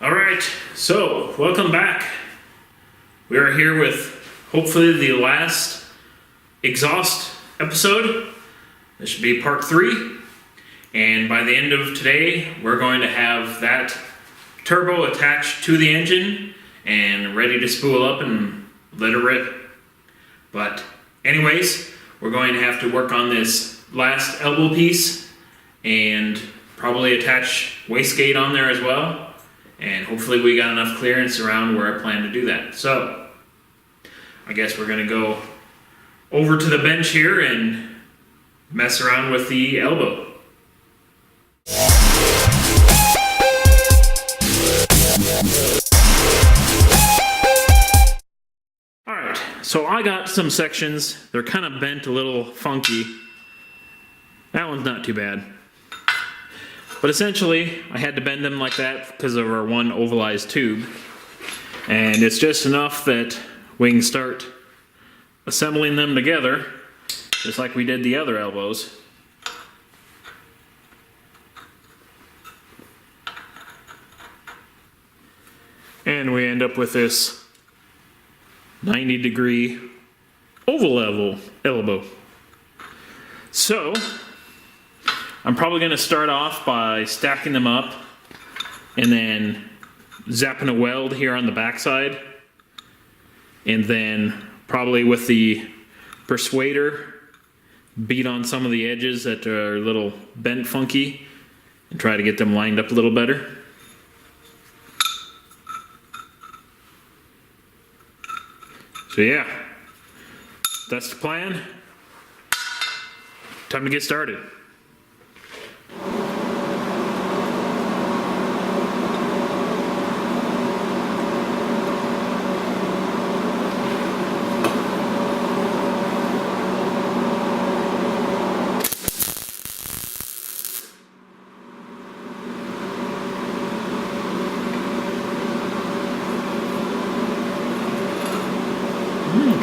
Alright, so welcome back. We are here with hopefully the last exhaust episode. This should be part 3. And by the end of today, we're going to have that turbo attached to the engine and ready to spool up and let it rip. But anyways, we're going to have to work on this last elbow piece and probably attach wastegate on there as well. And hopefully we got enough clearance around where I plan to do that. So I guess we're gonna go over to the bench here and mess around with the elbow. Alright, so I got some sections. They're kind of bent a little funky. That one's not too bad. But essentially, I had to bend them like that because of our one ovalized tube. And it's just enough that we can start assembling them together, just like we did the other elbows. And we end up with this 90-degree oval elbow. So I'm probably going to start off by stacking them up and then zapping a weld here on the backside, and then probably with the persuader beat on some of the edges that are a little bent funky and try to get them lined up a little better. So yeah, that's the plan. Time to get started.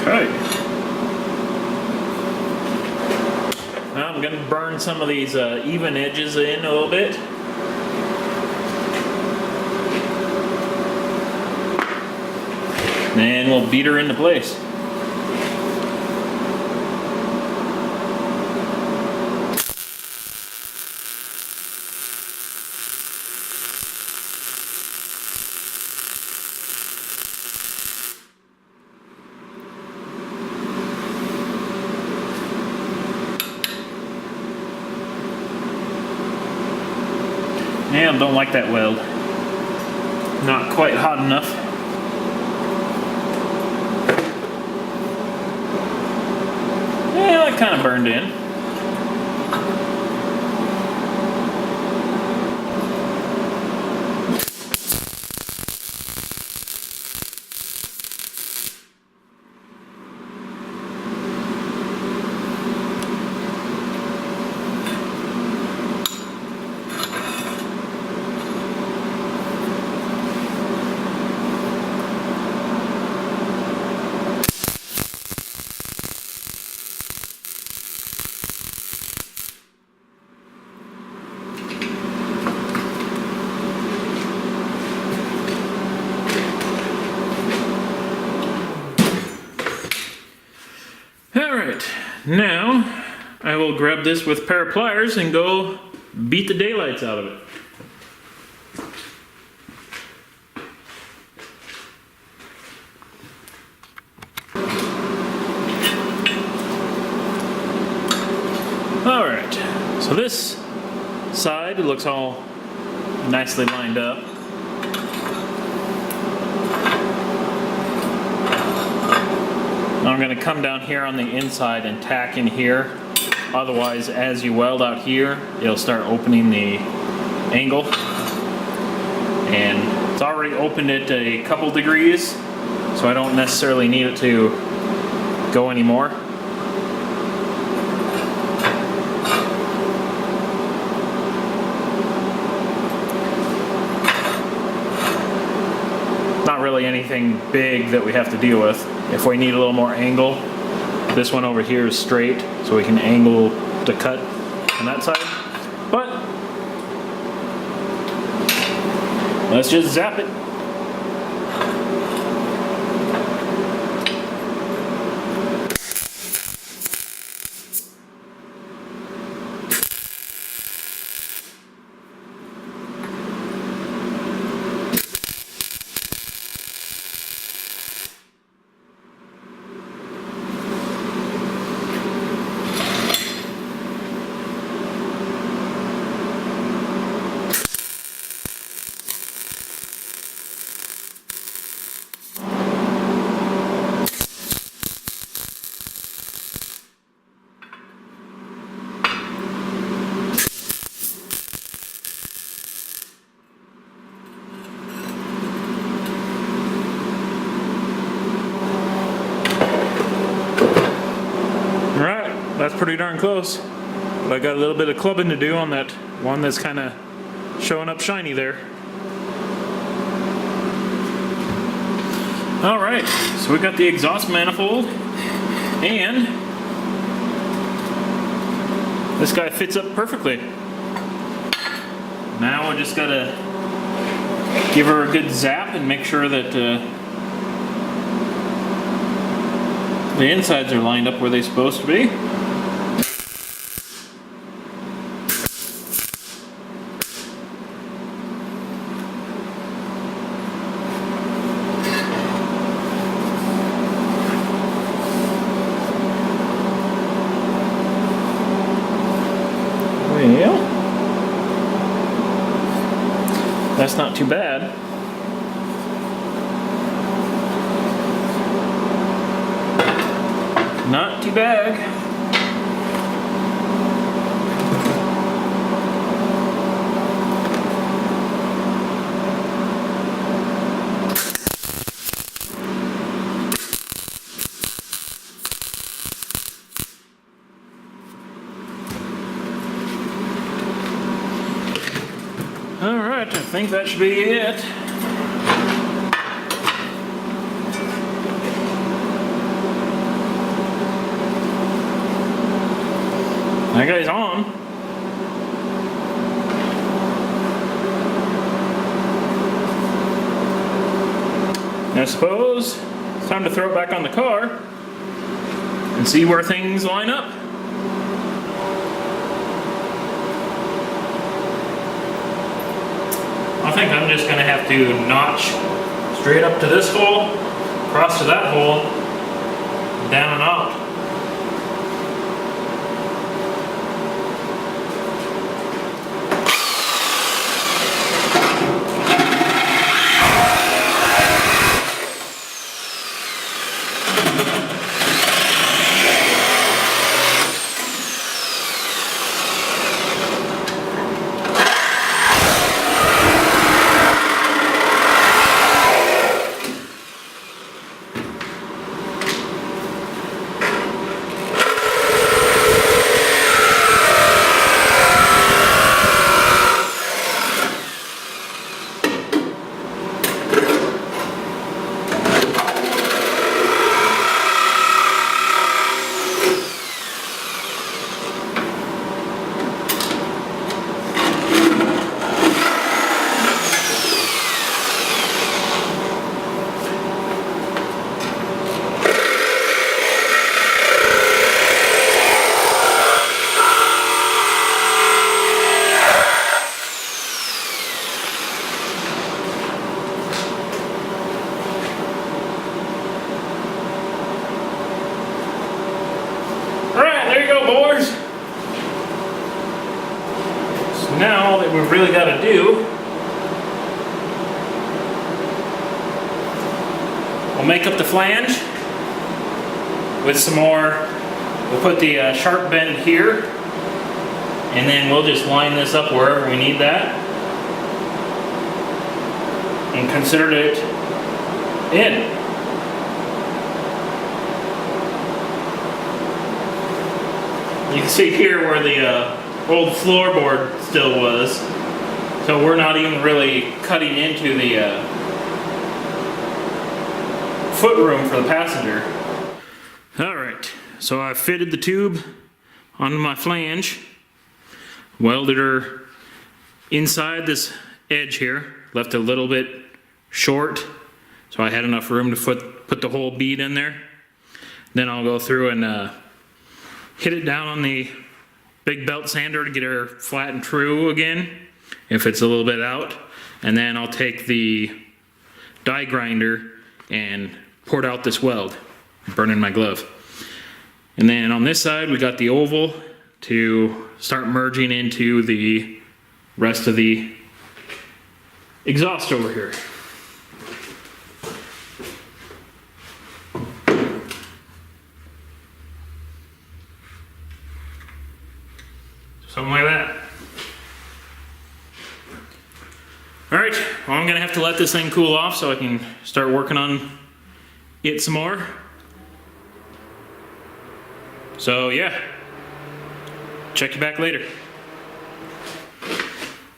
Okay. Now I'm going to burn some of these even edges in a little bit. And we'll beat her into place. Yeah, don't like that weld. Not quite hot enough. Yeah, that kind of burned in. Alright, now I will grab this with a pair of pliers and go beat the daylights out of it. Alright, so this side looks all nicely lined up. Now I'm going to come down here on the inside and tack in here. Otherwise, as you weld out here, it'll start opening the angle. And it's already opened it a couple degrees, so I don't necessarily need it to go anymore. Not really anything big that we have to deal with. If we need a little more angle, this one over here is straight, so we can angle the cut on that side. But Let's just zap it. That's pretty darn close. But I got a little bit of clubbing to do on that one that's kind of showing up shiny there. Alright, so we got the exhaust manifold, and this guy fits up perfectly. Now we just gotta give her a good zap and make sure that the insides are lined up where they're supposed to be. Well, that's not too bad. Not too bad. Alright, I think that should be it. That guy's on. I suppose it's time to throw it back on the car and see where things line up. I think I'm just going to have to notch straight up to this hole, across to that hole, down and out. Now all that we've really got to do, we'll make up the flange with some more. We'll put the sharp bend here, and then we'll just line this up wherever we need that, and consider it in. You can see here where the old floorboard still was, so we're not even really cutting into the footroom for the passenger. Alright, so I fitted the tube onto my flange, welded her inside this edge here, left it a little bit short, so I had enough room to put the whole bead in there. Then I'll go through and hit it down on the big belt sander to get her flat and true again, if it's a little bit out. And then I'll take the die grinder and pour out this weld, burning my glove. And then on this side, we got the oval to start merging into the rest of the exhaust over here. Something like that. All right, well, I'm gonna have to let this thing cool off so I can start working on it some more. So yeah, check you back later.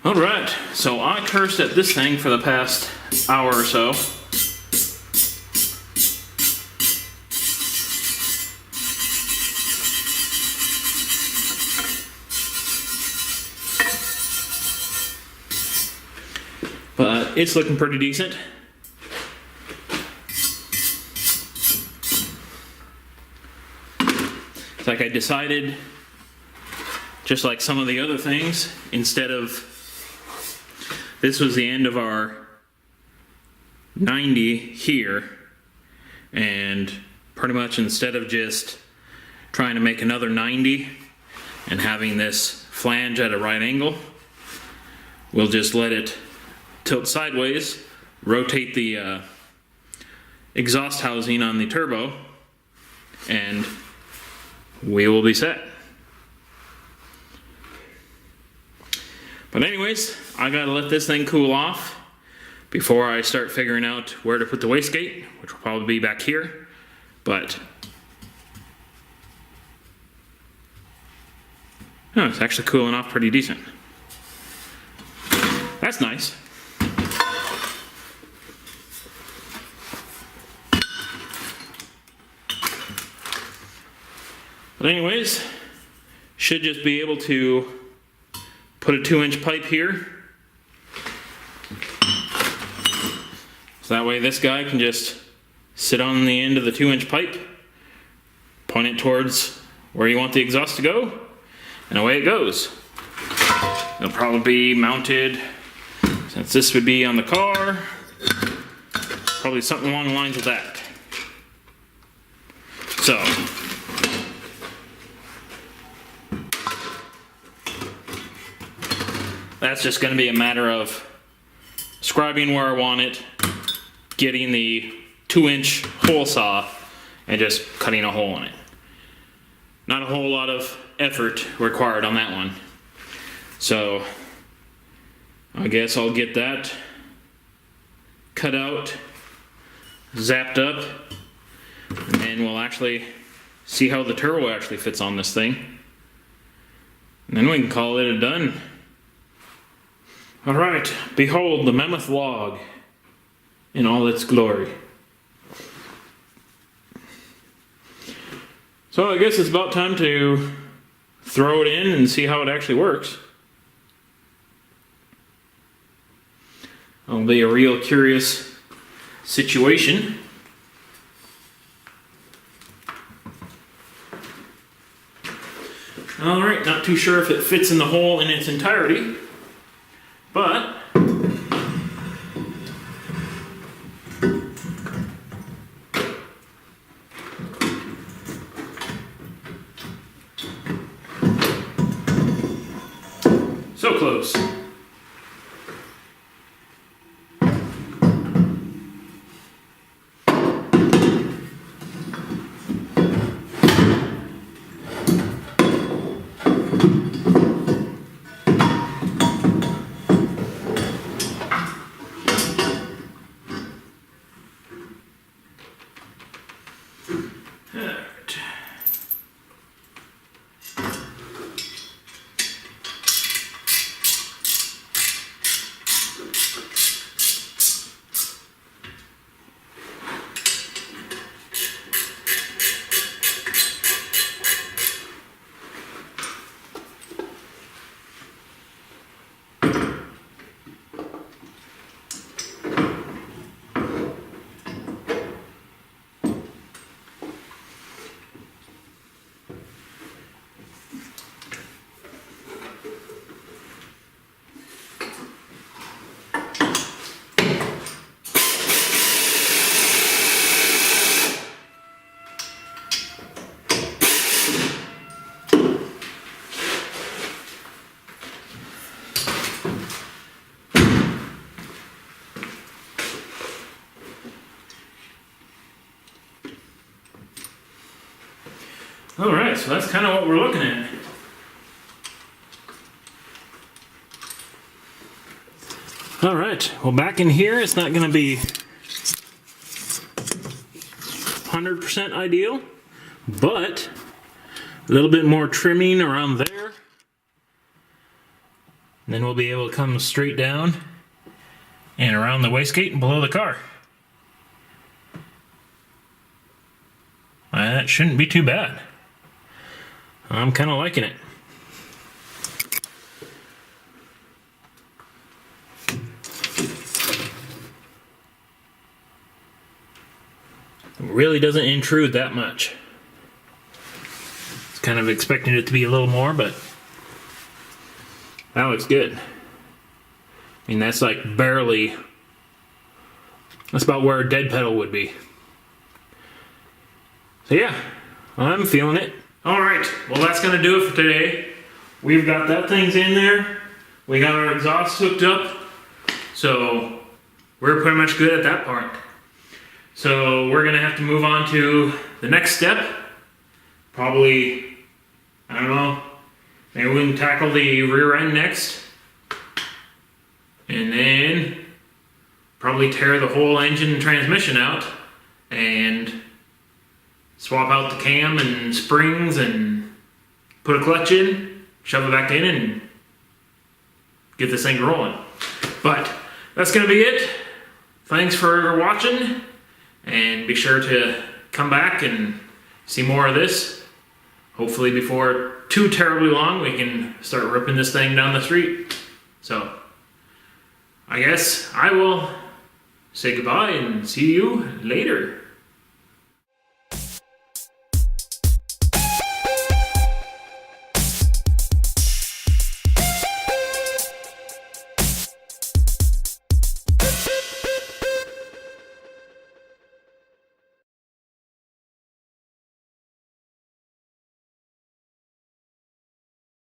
All right, so I cursed at this thing for the past hour or so. But it's looking pretty decent. It's like I decided, just like some of the other things, instead of, this was the end of our 90 here, and pretty much instead of just trying to make another 90 and having this flange at a right angle, we'll just let it tilt sideways, rotate the exhaust housing on the turbo, and we will be set. But anyways, I gotta let this thing cool off before I start figuring out where to put the wastegate, which will probably be back here. But oh, it's actually cooling off pretty decent. That's nice. But anyways, should just be able to put a 2-inch pipe here. So that way this guy can just sit on the end of the 2-inch pipe, point it towards where you want the exhaust to go, and away it goes. It'll probably be mounted, since this would be on the car, probably something along the lines of that. So, that's just going to be a matter of scribing where I want it, getting the 2-inch hole saw, and just cutting a hole in it. Not a whole lot of effort required on that one. So I guess I'll get that cut out, zapped up, and then we'll actually see how the turbo actually fits on this thing. And then we can call it a done. All right, behold the mammoth log in all its glory. So I guess it's about time to throw it in and see how it actually works. It'll be a real curious situation. All right, not too sure if it fits in the hole in its entirety, but so close. Alright, so that's kind of what we're looking at. Alright, well back in here it's not going to be 100% ideal, but a little bit more trimming around there. And then we'll be able to come straight down and around the wastegate and below the car. That shouldn't be too bad. I'm kind of liking it. It really doesn't intrude that much. It's kind of expecting it to be a little more, but that looks good. I mean, that's like barely, that's about where a dead pedal would be. So yeah, I'm feeling it. Alright, well that's going to do it for today. We've got that thing's in there. We got our exhaust hooked up. So we're pretty much good at that part. So we're going to have to move on to the next step. Probably, I don't know, maybe we can tackle the rear end next. And then probably tear the whole engine and transmission out and swap out the cam and springs and put a clutch in, shove it back in, and get this thing rolling. But that's going to be it. Thanks for watching, and be sure to come back and see more of this. Hopefully before too terribly long we can start ripping this thing down the street. So I guess I will say goodbye and see you later.